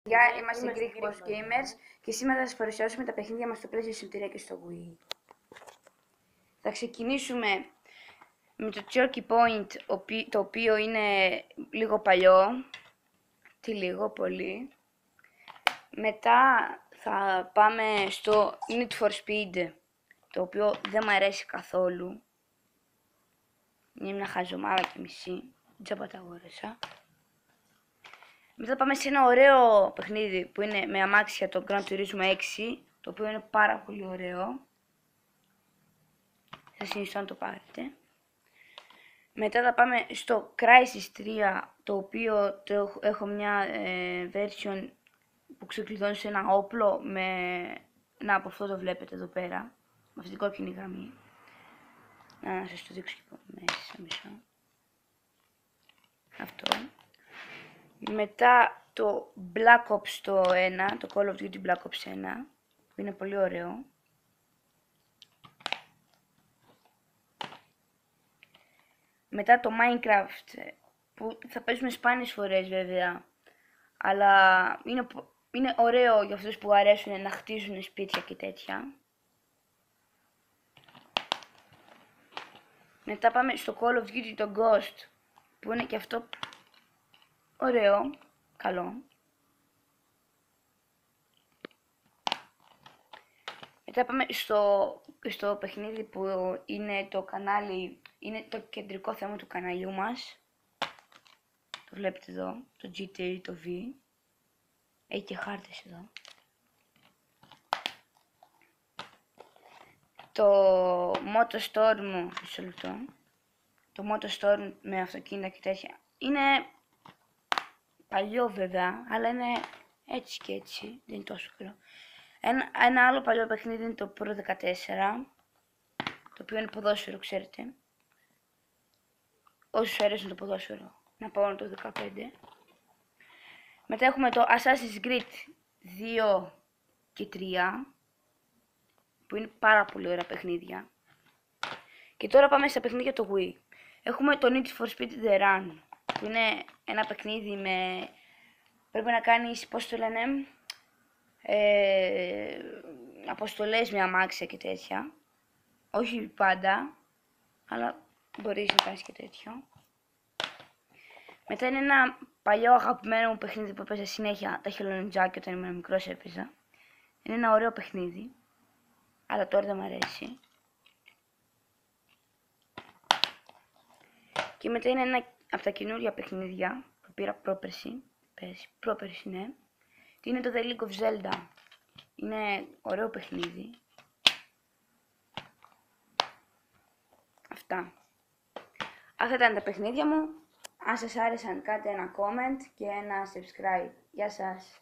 Γεια, είμαστε Greek Boss Gamers και σήμερα θα σας παρουσιάσουμε τα παιχνίδια μας στο PlayStation 3 και στο Wii. Θα ξεκινήσουμε με το Cherky Point, το οποίο είναι λίγο παλιό. Τι λίγο, πολύ. Μετά θα πάμε στο Need for Speed, το οποίο δεν μου αρέσει καθόλου. Είναι μια χαζομάρα και μισή, τζάμπα τα αγόρασα. Μετά πάμε σε ένα ωραίο παιχνίδι που είναι με αμάξια, το Gran Turismo 6, το οποίο είναι πάρα πολύ ωραίο. Σας συνιστώ να το πάρετε. Μετά θα πάμε στο Crysis 3, το οποίο έχω μια version που ξεκλειδώνει σε ένα όπλο από αυτό το βλέπετε εδώ πέρα, με αυτή την κόκκινη γραμμή. Να σας το δείξω και μέσα μισό. Αυτό. Μετά το Black Ops το 1, το Call of Duty Black Ops 1, που είναι πολύ ωραίο. Μετά το Minecraft, που θα παίζουμε σπάνιες φορές βέβαια, αλλά είναι ωραίο για αυτούς που αρέσουν να χτίζουν σπίτια και τέτοια. Μετά πάμε στο Call of Duty το Ghost, που είναι και αυτό ωραίο, καλό. Μετά πάμε στο παιχνίδι που είναι το κανάλι, είναι το κεντρικό θέμα του καναλιού μας. Το βλέπετε εδώ, το GT, το V. Έχει και χάρτες εδώ. Το MotoStorm, μισό λεπτό. Το MotoStorm με αυτοκίνητα και τέτοια. Είναι παλιό βέβαια, αλλά είναι έτσι και έτσι, δεν είναι τόσο καλό. Ένα άλλο παλιό παιχνίδι είναι το Pro 14, το οποίο είναι ποδόσφαιρο, ξέρετε. Όσους αρέσουν το ποδόσφαιρο, να πάω το 15. Μετά έχουμε το Assassin's Creed 2 και 3, που είναι πάρα πολύ ωραία παιχνίδια. Και τώρα πάμε στα παιχνίδια το Wii. Έχουμε το Need for Speed The Run, που είναι ένα παιχνίδι με... πρέπει να κάνεις, πώς το λένε, αποστολές με αμάξια και τέτοια. Όχι πάντα, αλλά μπορείς να κάνεις και τέτοιο. Μετά είναι ένα παλιό αγαπημένο μου παιχνίδι που έπαιζα συνέχεια, τα χελονιτζάκια, όταν ήμουν μικρός έπαιζα. Είναι ένα ωραίο παιχνίδι, αλλά τώρα δεν μου αρέσει. Και μετά είναι ένα από τα καινούργια παιχνίδια που πήρα πρόπερση, ναι. Και είναι το The League of Zelda. Είναι ωραίο παιχνίδι. Αυτά ήταν τα παιχνίδια μου. Αν σας άρεσαν, κάντε ένα comment και ένα subscribe. Γεια σας.